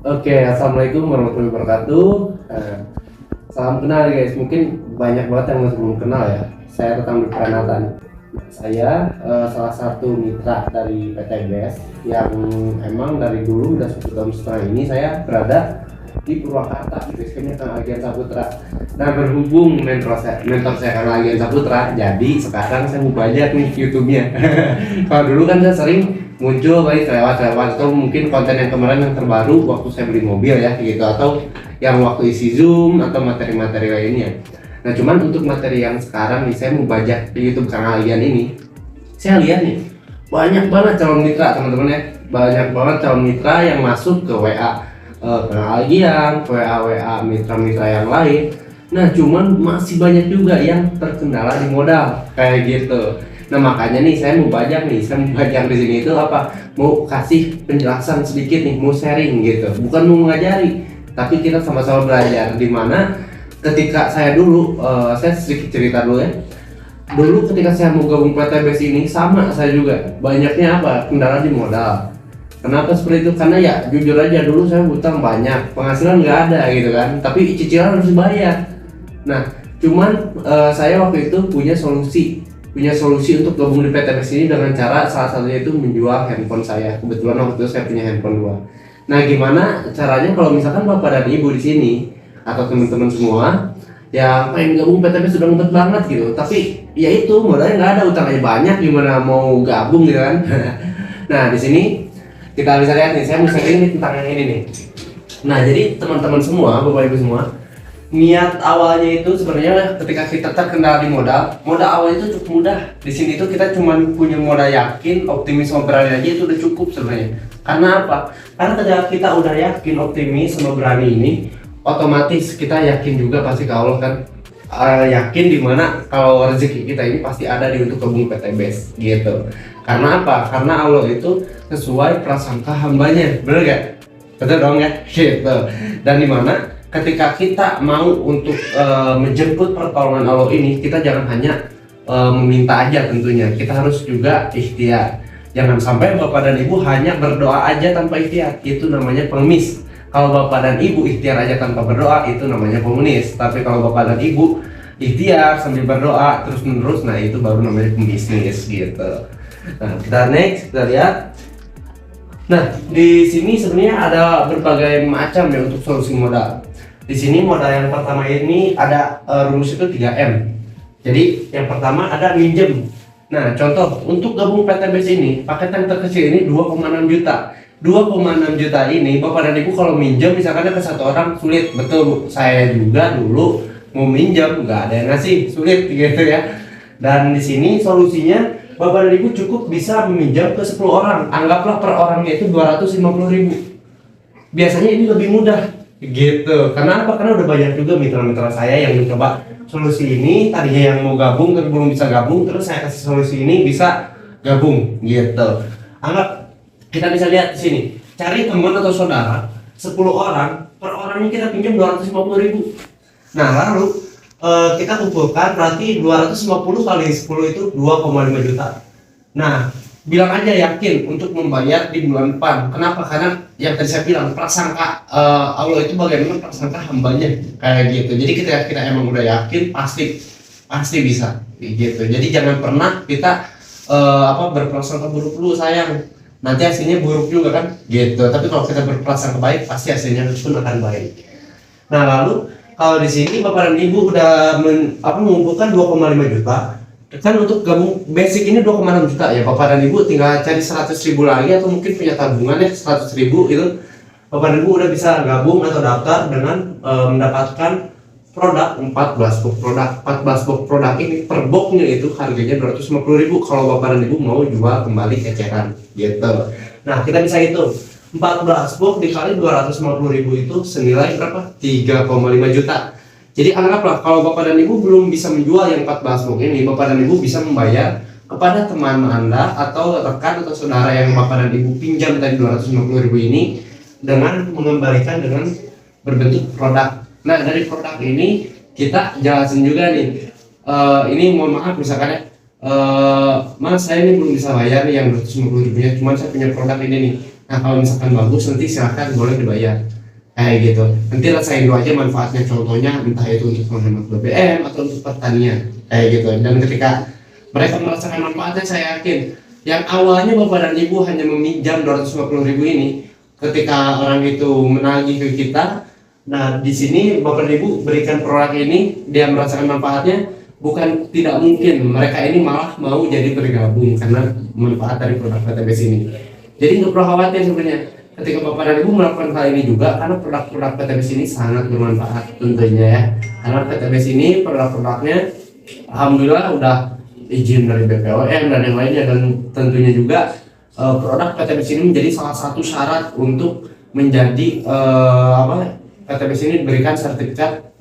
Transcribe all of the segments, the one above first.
Oke, assalamualaikum warahmatullahi wabarakatuh. Salam kenal guys. Mungkin banyak banget yang masih belum kenal ya. Saya Tetang Perkenalkan. Saya salah satu mitra dari PT BES yang emang dari dulu udah 1 tahun setengah ini saya berada di Purwakarta di basecampnya Kang Agian Saputra. Nah, berhubung mentor saya Kang Agian Saputra, jadi sekarang saya mau belajar nih YouTube-nya. Kalau dulu kan saya sering muncul baik lewat atau mungkin konten yang kemarin yang terbaru waktu saya beli mobil ya gitu, atau yang waktu isi Zoom atau materi-materi lainnya. Nah, cuman untuk materi yang sekarang nih saya mau bajak di YouTube Kang Agian ini. Saya lihat nih banyak banget calon mitra teman-teman ya, banyak banget calon mitra yang masuk ke WA Kang Agian, WA mitra-mitra yang lain. Nah, cuman masih banyak juga yang terkendala di modal kayak gitu. Nah, makanya nih saya mau bajak di sini itu apa? Mau kasih penjelasan sedikit nih, mau sharing gitu. Bukan mau mengajari, tapi kita sama-sama belajar. Dimana ketika saya dulu, saya sedikit cerita dulu ya. Dulu ketika saya mau gabung PTBS ini sama saya juga. Banyaknya apa? Kendala di modal. Kenapa seperti itu? Karena ya jujur aja dulu saya hutang banyak, penghasilan nggak ada gitu kan. Tapi cicilan harus dibayar. Nah, cuman saya waktu itu punya solusi untuk gabung di PTBS ini dengan cara salah satunya itu menjual handphone saya. Kebetulan waktu itu saya punya handphone dua. Nah, gimana caranya kalau misalkan bapak dan ibu di sini atau teman-teman semua yang pengen gabung PTBS sudah ngumpet banget gitu, tapi ya itu modalnya nggak ada, utang aja banyak, gimana mau gabung gitu kan? Nah, di sini kita bisa lihat nih, saya mau sharing nih tentang yang ini nih. Nah, jadi teman-teman semua, bapak ibu semua, niat awalnya itu sebenarnya ketika kita terkendala di modal awalnya itu cukup mudah. Di sini itu kita cuma punya modal yakin, optimis sama berani aja itu udah cukup sebenarnya. Karena apa? Karena ketika kita udah yakin, optimis sama berani ini, otomatis kita yakin juga pasti ke Allah kan. Yakin dimana kalau rezeki kita ini pasti ada di untuk gabung PTBS gitu. Karena apa? Karena Allah itu sesuai prasangka hambanya, bener gak? Betul dong ya? Gitu. Dan dimana ketika kita mau untuk menjemput pertolongan Allah ini, kita jangan hanya meminta aja tentunya, kita harus juga ikhtiar. Jangan sampai bapak dan ibu hanya berdoa aja tanpa ikhtiar, itu namanya pengemis. Kalau bapak dan ibu ikhtiar aja tanpa berdoa, itu namanya komunis. Tapi kalau bapak dan ibu ikhtiar sambil berdoa terus menerus, nah itu baru namanya pembisnis gitu. Nah, kita lihat. Nah, di sini sebenarnya ada berbagai macam ya untuk solusi modal. Di sini modal yang pertama ini ada rumus itu 3M. Jadi yang pertama ada minjem. Nah, contoh untuk gabung PTBS ini, paket yang terkecil ini 2,6 juta. 2,6 juta ini bapak dan ibu kalau minjem misalkan ke satu orang sulit, betul Bu. Saya juga dulu mau minjem nggak ada yang ngasih, sulit gitu ya. Dan di sini solusinya bapak dan ibu cukup bisa meminjam ke 10 orang. Anggaplah per orangnya itu 250.000. Biasanya ini lebih mudah gitu. Karena apa? Karena udah banyak juga mitra-mitra saya yang mencoba solusi ini, tadinya yang mau gabung tapi belum bisa gabung, terus saya kasih solusi ini bisa gabung gitu. Anggap kita bisa lihat di sini, cari teman atau saudara 10 orang, per orangnya kita pinjam 250.000. Nah, lalu kita kumpulkan, berarti 250 kali 10 itu 2,5 juta. Nah, bilang aja yakin untuk membayar di bulan depan. Kenapa? Karena yang tadi saya bilang, prasangka Allah itu bagaimana prasangka hambanya kayak gitu. Jadi kita emang udah yakin pasti bisa gitu. Jadi jangan pernah kita berprasangka buruk dulu sayang. Nanti hasilnya buruk juga kan gitu. Tapi kalau kita berprasangka baik, pasti hasilnya pun akan baik. Nah, lalu kalau di sini bapak dan ibu udah mengumpulkan 2,5 juta, kan untuk gabung basic ini 2,6 juta ya, bapak dan ibu tinggal cari 100.000 lagi atau mungkin punya tabungan ya 100.000 itu, bapak dan ibu udah bisa gabung atau daftar dengan mendapatkan produk 14 box produk ini. Per boxnya itu harganya 250.000 kalau bapak dan ibu mau jual kembali eceran gitu. Nah, kita bisa hitung 14 box dikali 250.000 itu senilai berapa? 3,5 juta. Jadi anggaplah kalau bapak dan ibu belum bisa menjual yang 14 box ini, bapak dan ibu bisa membayar kepada teman Anda atau rekan atau saudara yang bapak dan ibu pinjam tadi 250.000 ini dengan mengembalikan dengan berbentuk produk. Nah, dari produk ini kita jelasin juga nih. Ini mohon maaf misalkan ya, Mas saya ini belum bisa bayar nih yang 250.000-nya, cuman saya punya produk ini nih. Nah, kalau misalkan bagus nanti silahkan boleh dibayar. kayak gitu. Nanti rasain dulu aja manfaatnya, contohnya entah itu untuk menghemat BBM atau untuk pertanian kayak gitu. Dan ketika mereka merasakan manfaatnya, saya yakin yang awalnya bapak dan ibu hanya meminjam 250.000 ini, ketika orang itu menagih ke kita, nah di sini bapak dan ibu berikan produk ini, dia merasakan manfaatnya, bukan tidak mungkin mereka ini malah mau jadi bergabung karena manfaat dari produk PTBS ini. Jadi nggak perlu khawatir sebenarnya ketika bapak dan ibu melakukan hal ini juga, karena produk-produk PTBS ini sangat bermanfaat tentunya ya. Karena PTBS ini produk-produknya alhamdulillah udah izin dari BPOM dan yang lainnya, dan tentunya juga produk PTBS ini menjadi salah satu syarat untuk menjadi PTBS ini diberikan sertifikat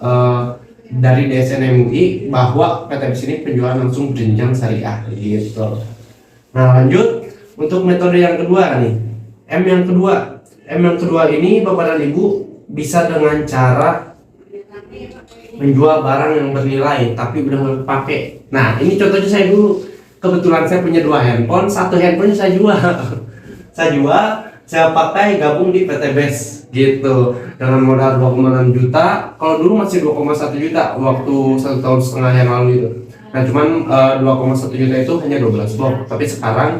dari DSN MUI bahwa PTBS ini penjualan langsung berjenjang syariah gitu. Nah lanjut untuk metode yang kedua nih, M yang kedua ini bapak dan ibu bisa dengan cara menjual barang yang bernilai tapi udah nggak pakai. Nah ini contohnya saya dulu, kebetulan saya punya 2 handphone, satu handphonenya saya jual saya pakai gabung di PTBS gitu dengan modal 2,6 juta. Kalau dulu masih 2,1 juta waktu 1,5 tahun yang lalu itu. Nah cuman 2,1 juta itu hanya 12 box, tapi sekarang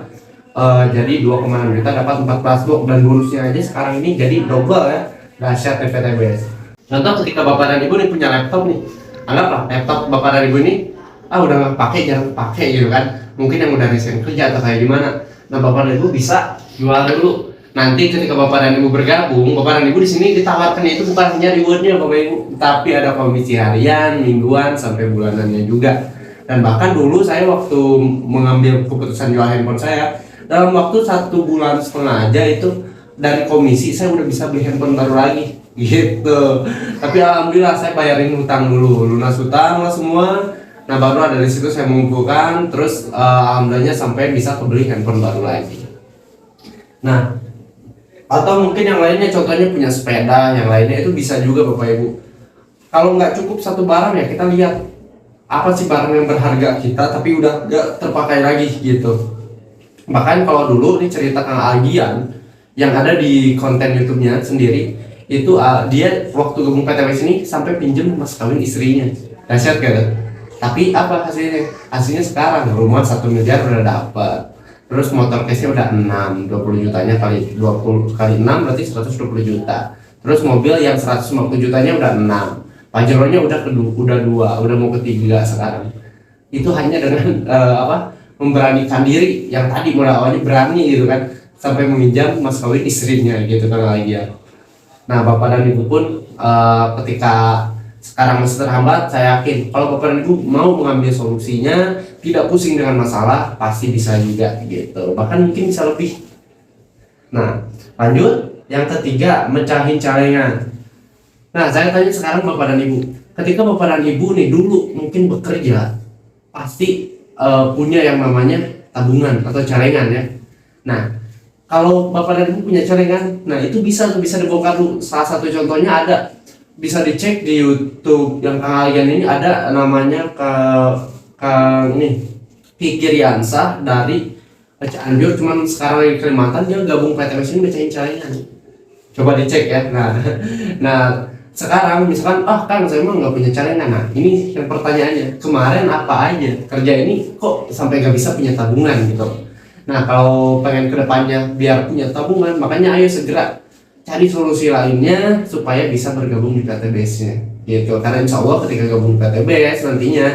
jadi 2,6 juta dapat 14 box, dan bonusnya aja sekarang ini jadi double ya, dahsyat PTBS. Contoh ketika bapak dan ibu nih punya laptop nih, anggaplah laptop bapak dan ibu ini udah nggak pakai, jarang pakai gitu kan, mungkin yang udah resign kerja atau kayak gimana. Nah bapak dan ibu bisa jual dulu. Nanti ketika bapak dan ibu bergabung, bapak dan ibu di sini ditawarkan itu bukan hanya rewardnya bapak ibu, tapi ada komisi harian, mingguan, sampai bulanannya juga. Dan bahkan dulu saya waktu mengambil keputusan jual handphone saya, dalam waktu 1,5 bulan aja itu dari komisi saya udah bisa beli handphone baru lagi gitu. Tapi alhamdulillah saya bayarin hutang dulu, lunas hutang lah semua. Nah baru dari situ saya mengumpulkan, terus alhamdulillahnya sampai bisa kebeli handphone baru lagi. Nah atau mungkin yang lainnya, contohnya punya sepeda, yang lainnya itu bisa juga bapak ibu. Kalau nggak cukup satu barang ya kita lihat apa sih barang yang berharga kita tapi udah nggak terpakai lagi gitu. Bahkan kalau dulu ini cerita Kang Agian yang ada di konten YouTube-nya sendiri, itu dia waktu gabung PTBS ini sampai pinjem mas kawin istrinya, dahsyat kan? Tapi apa hasilnya? Hasilnya sekarang rumah 1 miliar udah dapat, terus motor case-nya udah 20 jutanya kali 20 kali 6 berarti 120 juta, terus mobil yang 150 jutanya udah 6, Pajero-nya udah 2, udah mau ketiga sekarang. Itu hanya dengan memberanikan diri, yang tadi mulai awalnya berani gitu kan, sampai meminjam mas kawin istrinya gitu kan lagi ya. Nah bapak dan ibu pun ketika sekarang masih terhambat, saya yakin kalau bapak dan ibu mau mengambil solusinya, tidak pusing dengan masalah, pasti bisa juga gitu, bahkan mungkin bisa lebih. Nah lanjut yang ketiga, mecahin celengan. Nah saya tanya sekarang bapak dan ibu, ketika bapak dan ibu nih dulu mungkin bekerja, pasti punya yang namanya tabungan atau celengan ya. Nah kalau bapak dan ibu punya celengan, nah itu bisa dibongkar dulu. Salah satu contohnya ada, bisa dicek di YouTube yang kalian ini ada namanya Kang ini Fikiriansah dari Cianjur, cuman sekarang di Kalimantan, dia gabung PTBS ini mecahin celengan. Coba dicek ya. Nah sekarang misalkan Kang saya emang nggak punya celengan. Nah ini yang pertanyaannya, kemarin apa aja kerja ini kok sampai nggak bisa punya tabungan gitu. Nah kalau pengen kedepannya biar punya tabungan, makanya ayo segera cari solusi lainnya supaya bisa bergabung di PTBS-nya gitu. Karena insya Allah ketika gabung PTBS nantinya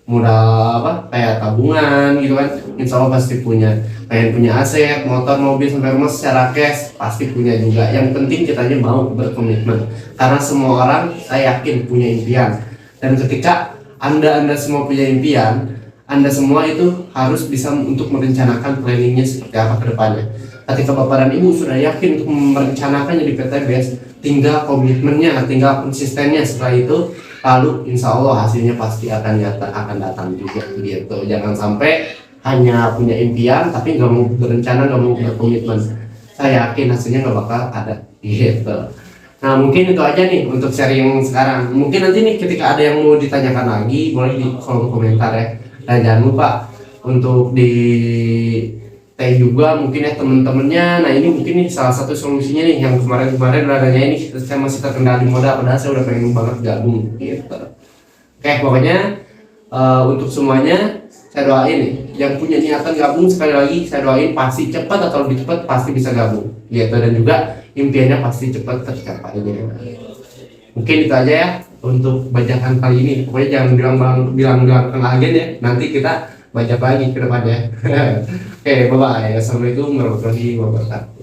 modal kayak tabungan gitu kan, insya Allah pasti punya. Pengen punya aset, motor, mobil, sampai rumah secara cash pasti punya juga. Yang penting kitanya mau berkomitmen, karena semua orang saya yakin punya impian. Dan ketika anda semua punya impian, Anda semua itu harus bisa untuk merencanakan planningnya seperti apa ke depannya. Ketika bapak dan ibu sudah yakin untuk merencanakannya di PTBS, tinggal komitmennya, tinggal konsistennya. Setelah itu, lalu insya Allah hasilnya pasti akan datang juga gitu. Jangan sampai hanya punya impian tapi nggak mau berencana, nggak mau berkomitmen. Saya yakin hasilnya nggak bakal ada gitu. Nah mungkin itu aja nih untuk sharing sekarang. Mungkin nanti nih ketika ada yang mau ditanyakan lagi, boleh di kolom komentar ya. Dan jangan lupa untuk di teh juga mungkin ya temen-temennya. Nah ini mungkin nih salah satu solusinya nih, yang kemarin adanya ini saya masih terkendali modal padahal saya udah pengen banget gabung gitu. Oke, pokoknya untuk semuanya saya doain nih yang punya niatan gabung, sekali lagi saya doain pasti cepat atau lebih cepat pasti bisa gabung gitu, dan juga impiannya pasti cepat tercapai. Mungkin itu aja ya untuk bajakan kali ini. Pokoknya jangan bilang ke agen ya, nanti kita bajak lagi ke depannya. Oke, bye bye. Assalamualaikum warahmatullahi wabarakatuh.